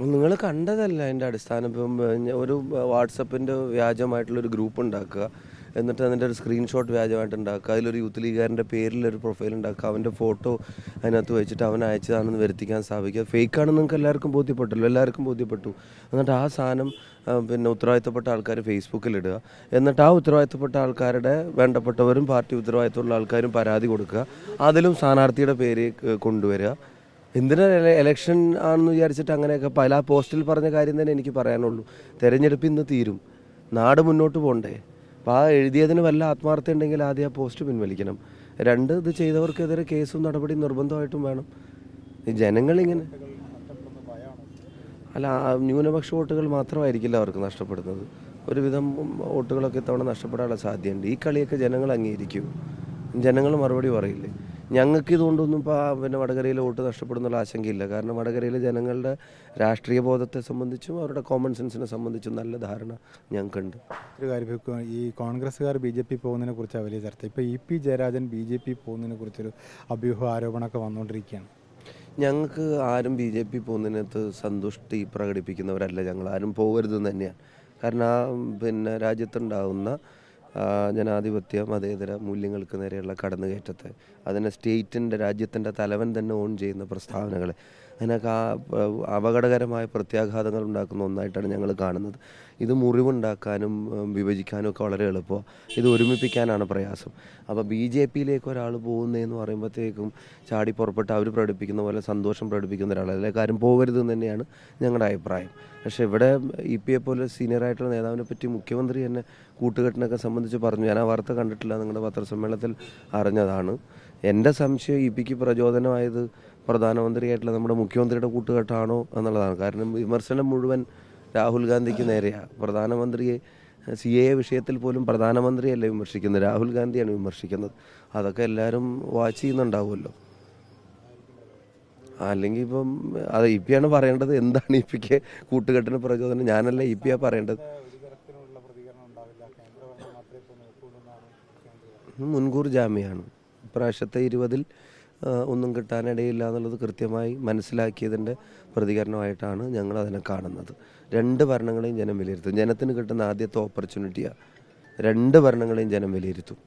നിങ്ങൾ കണ്ടതല്ല അതിൻ്റെ അടിസ്ഥാനം. ഇപ്പം ഒരു വാട്സപ്പിൻ്റെ വ്യാജമായിട്ടുള്ളൊരു ഗ്രൂപ്പ് ഉണ്ടാക്കുക, എന്നിട്ട് അതിൻ്റെ ഒരു സ്ക്രീൻഷോട്ട് വ്യാജമായിട്ട് ഉണ്ടാക്കുക, അതിലൊരു യൂത്ത് ലീഗുകാരൻ്റെ പേരിലൊരു പ്രൊഫൈൽ ഉണ്ടാക്കുക, അവൻ്റെ ഫോട്ടോ അതിനകത്ത് വെച്ചിട്ട് അവൻ അയച്ചതാണെന്ന് വരുത്തിക്കാൻ സ്ഥാപിക്കുക. ഫേക്കാണെന്ന് നിങ്ങൾക്ക് എല്ലാവർക്കും ബോധ്യപ്പെട്ടല്ലോ, എല്ലാവർക്കും ബോധ്യപ്പെട്ടു. എന്നിട്ട് ആ സാധനം പിന്നെ ഉത്തരവാദിത്തപ്പെട്ട ആൾക്കാർ ഫേസ്ബുക്കിലിടുക, എന്നിട്ട് ആ ഉത്തരവാദിത്തപ്പെട്ട ആൾക്കാരുടെ വേണ്ടപ്പെട്ടവരും പാർട്ടി ഉത്തരവാദിത്തമുള്ള ആൾക്കാരും പരാതി കൊടുക്കുക, അതിലും സ്ഥാനാർത്ഥിയുടെ പേര് കൊണ്ടുവരിക. എന്തിനാ ഇലക്ഷൻ ആണെന്ന് വിചാരിച്ചിട്ട് അങ്ങനെയൊക്കെ പല പോസ്റ്റിൽ പറഞ്ഞ കാര്യം തന്നെ എനിക്ക് പറയാനുള്ളൂ. തെരഞ്ഞെടുപ്പ് ഇന്ന് തീരും, നാട് മുന്നോട്ട് പോകണ്ടേ. അപ്പോൾ ആ എഴുതിയതിന് വല്ല ആത്മാർത്ഥ ഉണ്ടെങ്കിൽ ആദ്യം ആ പോസ്റ്റ് പിൻവലിക്കണം. രണ്ട്, ഇത് ചെയ്തവർക്കെതിരെ കേസും നടപടിയും നിർബന്ധമായിട്ടും വേണം. ജനങ്ങളിങ്ങനെ അല്ല, ന്യൂനപക്ഷ വോട്ടുകൾ മാത്രമായിരിക്കില്ല അവർക്ക് നഷ്ടപ്പെടുന്നത്. ഒരുവിധം വോട്ടുകളൊക്കെ ഇത്തവണ നഷ്ടപ്പെടാനുള്ള സാധ്യതയുണ്ട്. ഈ കളിയൊക്കെ ജനങ്ങൾ അംഗീകരിക്കും, ജനങ്ങൾ മറുപടി പറയില്ലേ. ഞങ്ങൾക്ക് ഇതുകൊണ്ടൊന്നും പിന്നെ വടകരയിലെ വോട്ട് നഷ്ടപ്പെടുന്നുള്ള ആശങ്കയില്ല. കാരണം വടകരയിലെ ജനങ്ങളുടെ രാഷ്ട്രീയ ബോധത്തെ സംബന്ധിച്ചും അവരുടെ കോമൺ സെൻസിനെ സംബന്ധിച്ചും നല്ല ധാരണ ഞങ്ങൾക്കുണ്ട്. ഒരു കാര്യം, ഈ കോൺഗ്രസ്സുകാർ BJP പോകുന്നതിനെ കുറിച്ച് വലിയ ചർച്ച. ഇപ്പോൾ EP ജയരാജൻ BJP പോകുന്നതിനെ കുറിച്ചൊരു അഭ്യൂഹ ആരോപണമൊക്കെ വന്നുകൊണ്ടിരിക്കുകയാണ്. ഞങ്ങൾക്ക് ആരും BJP പോകുന്നതിനകത്ത് സന്തുഷ്ടി പ്രകടിപ്പിക്കുന്നവരല്ല. ഞങ്ങൾ ആരും പോകരുതെന്ന് തന്നെയാണ്. കാരണം പിന്നെ രാജ്യത്തുണ്ടാകുന്ന ജനാധിപത്യ മതേതര മൂല്യങ്ങൾക്ക് നേരെയുള്ള കടന്നുകയറ്റത്തെ, അതിനെ സ്റ്റേറ്റിൻ്റെ രാജ്യത്തിൻ്റെ തലവൻ തന്നെ ഓൺ ചെയ്യുന്ന പ്രസ്താവനകളെ, അതിനൊക്കെ അപകടകരമായ പ്രത്യാഘാതങ്ങൾ ഉണ്ടാക്കുന്ന ഒന്നായിട്ടാണ് ഞങ്ങൾ കാണുന്നത്. ഇത് മുറിവുണ്ടാക്കാനും വിഭജിക്കാനും ഒക്കെ വളരെ എളുപ്പമാണ്. ഇത് ഒരുമിപ്പിക്കാനാണ് പ്രയാസം. അപ്പോൾ BJPയിലേക്ക് ഒരാൾ പോകുന്നതെന്ന് പറയുമ്പോഴത്തേക്കും ചാടി പുറപ്പെട്ട് അവർ പ്രകടിപ്പിക്കുന്ന പോലെ സന്തോഷം പ്രകടിപ്പിക്കുന്ന ഒരാൾ അതിലേക്ക് ആരും പോകരുതെന്ന് തന്നെയാണ് ഞങ്ങളുടെ അഭിപ്രായം. പക്ഷേ ഇവിടെ EPയെ പോലെ സീനിയറായിട്ടുള്ള നേതാവിനെ പറ്റി മുഖ്യമന്ത്രി തന്നെ കൂട്ടുകെട്ടിനൊക്കെ സംബന്ധിച്ച് പറഞ്ഞു. ഞാൻ ആ വാർത്ത കണ്ടിട്ടില്ല, നിങ്ങളുടെ പത്രസമ്മേളനത്തിൽ അറിഞ്ഞതാണ്. എൻ്റെ സംശയം EPക്ക് പ്രചോദനമായത് പ്രധാനമന്ത്രിയായിട്ടുള്ള നമ്മുടെ മുഖ്യമന്ത്രിയുടെ കൂട്ടുകെട്ടാണോ എന്നുള്ളതാണ്. കാരണം വിമർശനം മുഴുവൻ രാഹുൽ ഗാന്ധിക്ക് നേരെയാണ്. പ്രധാനമന്ത്രിയെ CAA വിഷയത്തിൽ പോലും പ്രധാനമന്ത്രിയല്ല വിമർശിക്കുന്നത്, രാഹുൽ ഗാന്ധിയാണ് വിമർശിക്കുന്നത്. അതൊക്കെ എല്ലാവരും വാച്ച് ചെയ്യുന്നുണ്ടാവുമല്ലോ. അല്ലെങ്കിൽ ഇപ്പം അത് EPയാണ് പറയേണ്ടത്. എന്താണ് EPക്ക് കൂട്ടുകെട്ടിന് പ്രചോദനം? ഞാനല്ല, EPയാണ് പറയേണ്ടത്. മുൻകൂർ ജാമ്യമാണ്. ഇപ്രാവശ്യത്തെ 20-ൽ ഒന്നും കിട്ടാനിടയില്ല എന്നുള്ളത് കൃത്യമായി മനസ്സിലാക്കിയതിൻ്റെ പ്രതികരണമായിട്ടാണ് ഞങ്ങൾ അതിനെ കാണുന്നത്. രണ്ട് ഭരണങ്ങളെയും ജനം വിലയിരുത്തും. ജനത്തിന് കിട്ടുന്ന ആദ്യത്തെ ഓപ്പർച്യൂണിറ്റിയാണ്. രണ്ട് ഭരണങ്ങളെയും ജനം വിലയിരുത്തും.